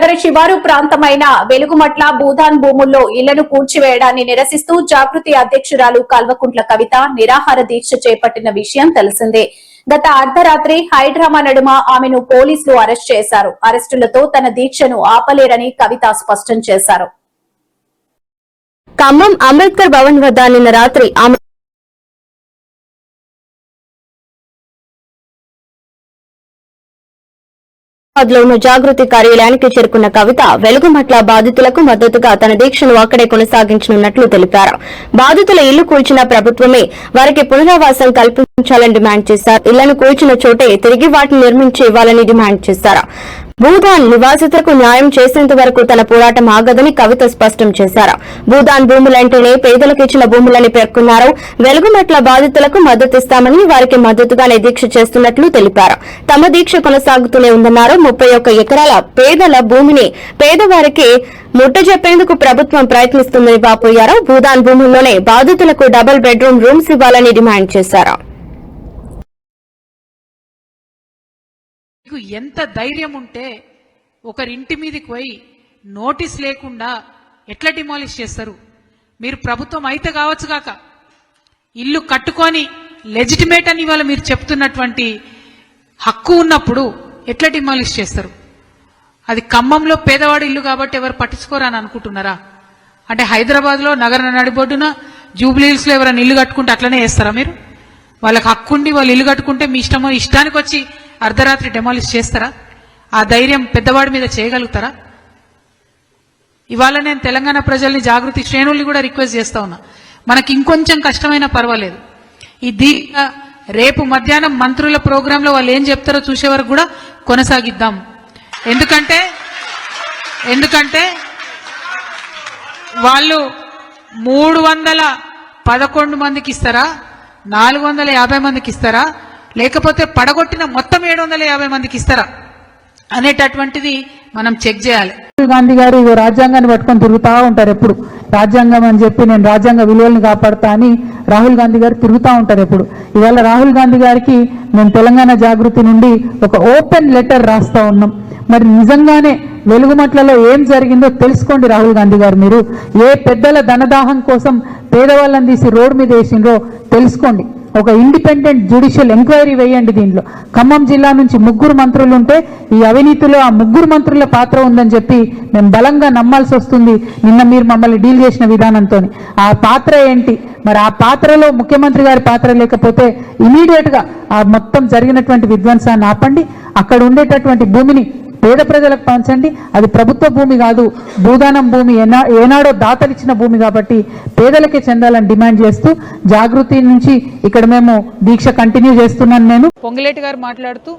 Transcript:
నగర శివారు ప్రాంతమైన వెలుగుమట్ల భూదాన్ భూముల్లో ఇళ్లను కూల్చివేయడాన్ని నిరసిస్తూ జాగృతి అధ్యక్షురాలు కల్వకుంట్ల కవిత నిరాహార దీక్ష చేపట్టిన విషయం తెలిసిందే. గత అర్ధరాత్రి హైడ్రామా నడుమ ఆమెను పోలీసులు అరెస్ట్ చేశారు. అరెస్టులతో తన దీక్షను ఆపలేరని కవిత స్పష్టం చేశారు. ఖమ్మం అంబేద్కర్ భవన్ వద్ద నిన్న రాత్రి ఆమె లోను జాగృతి కార్యాలయానికి చేరుకున్న కవిత వెలుగుమట్ల బాధితులకు మద్దతుగా తన దీక్షను అక్కడే కొనసాగించనున్నట్లు తెలిపారు. బాధితుల ఇల్లు కూల్చిన ప్రభుత్వమే వారికి పునరావాసం కల్పించాలని డిమాండ్ చేశారు. ఇళ్లను కూల్చిన చోటే తిరిగి వాటిని నిర్మించి ఇవ్వాలని డిమాండ్ చేశారు. భూదాన్ నివాసితులకు న్యాయం చేసేంత వరకు తన పోరాటం ఆగదని కవిత స్పష్టం చేశారు. భూదాన్ భూములంటేనే పేదలకు ఇచ్చిన భూములని పేర్కొన్నారు. వెలుగుమట్ల బాధితులకు మద్దతిస్తామని వారికి మద్దతుగానే దీక్ష చేస్తున్నట్లు తెలిపారు. తమ దీక్ష కొనసాగుతూనే ఉందన్నారు. 31 ఎకరాల పేదల భూమిని పేదవారికి ముట్టజెప్పేందుకు ప్రభుత్వం ప్రయత్నిస్తుందని వాపోయారు. భూదాన్ భూముల్లోనే బాధితులకు డబుల్ బెడ్రూమ్ రూమ్స్ ఇవ్వాలని డిమాండ్ చేశారు. ఎంత ధైర్యం ఉంటే ఒకరింటి మీదకి పోయి నోటీస్ లేకుండా ఎట్లా డిమాలిష్ చేస్తారు? మీరు ప్రభుత్వం అయితే కావచ్చు కాక ఇల్లు కట్టుకొని లెజిటిమేట్ అని ఇవాళ మీరు చెప్తున్నటువంటి హక్కు ఉన్నప్పుడు ఎట్లా డిమాలిష్ చేస్తారు? అది ఖమ్మంలో పేదవాడి ఇల్లు కాబట్టి ఎవరు పట్టించుకోరని అనుకుంటున్నారా? అంటే హైదరాబాద్లో నగర నడిబొడ్డున జూబ్లీహిల్స్లో ఎవరైనా ఇల్లు కట్టుకుంటే అట్లనే చేస్తారా? మీరు వాళ్ళకి హక్కుండి వాళ్ళు ఇల్లు కట్టుకుంటే మీ ఇష్టానికి వచ్చి అర్ధరాత్రి డెమాలిష్ చేస్తారా? ఆ ధైర్యం పెద్దవాడి మీద చేయగలుగుతారా? ఇవాళ నేను తెలంగాణ ప్రజల్ని జాగృతి శ్రేణుల్ని కూడా రిక్వెస్ట్ చేస్తా ఉన్నా, మనకి ఇంకొంచెం కష్టమైనా పర్వాలేదు, ఈ దీక్ష రేపు మధ్యాహ్నం మంత్రుల ప్రోగ్రాంలో వాళ్ళు ఏం చెప్తారో చూసే వరకు కూడా కొనసాగిద్దాం. ఎందుకంటే వాళ్ళు 311 మందికి ఇస్తారా, 450 మందికి ఇస్తారా, లేకపోతే పడగొట్టిన మొత్తం 750 మందికి ఇస్తారా అనేటటువంటిది మనం చెక్ చేయాలి. రాహుల్ గాంధీ గారు రాజ్యాంగాన్ని పట్టుకొని తిరుగుతూ ఉంటారు. ఎప్పుడు రాజ్యాంగం అని చెప్పి నేను రాజ్యాంగ విలువలను కాపాడుతా అని రాహుల్ గాంధీ గారు తిరుగుతూ ఉంటారు. ఎప్పుడు ఇవాళ రాహుల్ గాంధీ గారికి మేము తెలంగాణ జాగృతి నుండి ఒక ఓపెన్ లెటర్ రాస్తా ఉన్నాం. మరి నిజంగానే వెలుగుమట్లలో ఏం జరిగిందో తెలుసుకోండి రాహుల్ గాంధీ గారు. మీరు ఏ పెద్దల ధనదాహం కోసం పేదవాళ్ళని తీసి రోడ్డు మీద వేసిండ్రో తెలుసుకోండి. ఒక ఇండిపెండెంట్ జ్యుడిషియల్ ఎంక్వైరీ వేయండి. దీంట్లో ఖమ్మం జిల్లా నుంచి 3 మంత్రులు ఉంటే ఈ అవినీతిలో ఆ 3 మంత్రుల పాత్ర ఉందని చెప్పి మేము బలంగా నమ్మాల్సి వస్తుంది. నిన్న మీరు మమ్మల్ని డీల్ చేసిన విధానంతో ఆ పాత్ర ఏంటి? మరి ఆ పాత్రలో ముఖ్యమంత్రి గారి పాత్ర లేకపోతే ఇమీడియట్ గా ఆ మొత్తం జరిగినటువంటి విధ్వంసాన్ని ఆపండి. అక్కడ ఉండేటటువంటి భూమిని పేద ప్రజలకు పంచండి. అది ప్రభుత్వ భూమి కాదు, భూదానం భూమి, ఏనాడో దాతలిచ్చిన భూమి కాబట్టి పేదలకే చెందాలని డిమాండ్ చేస్తూ జాగృతి నుంచి ఇక్కడ మేము దీక్ష కంటిన్యూ చేస్తున్నాను. నేను పొంగులేటి గారు మాట్లాడుతూ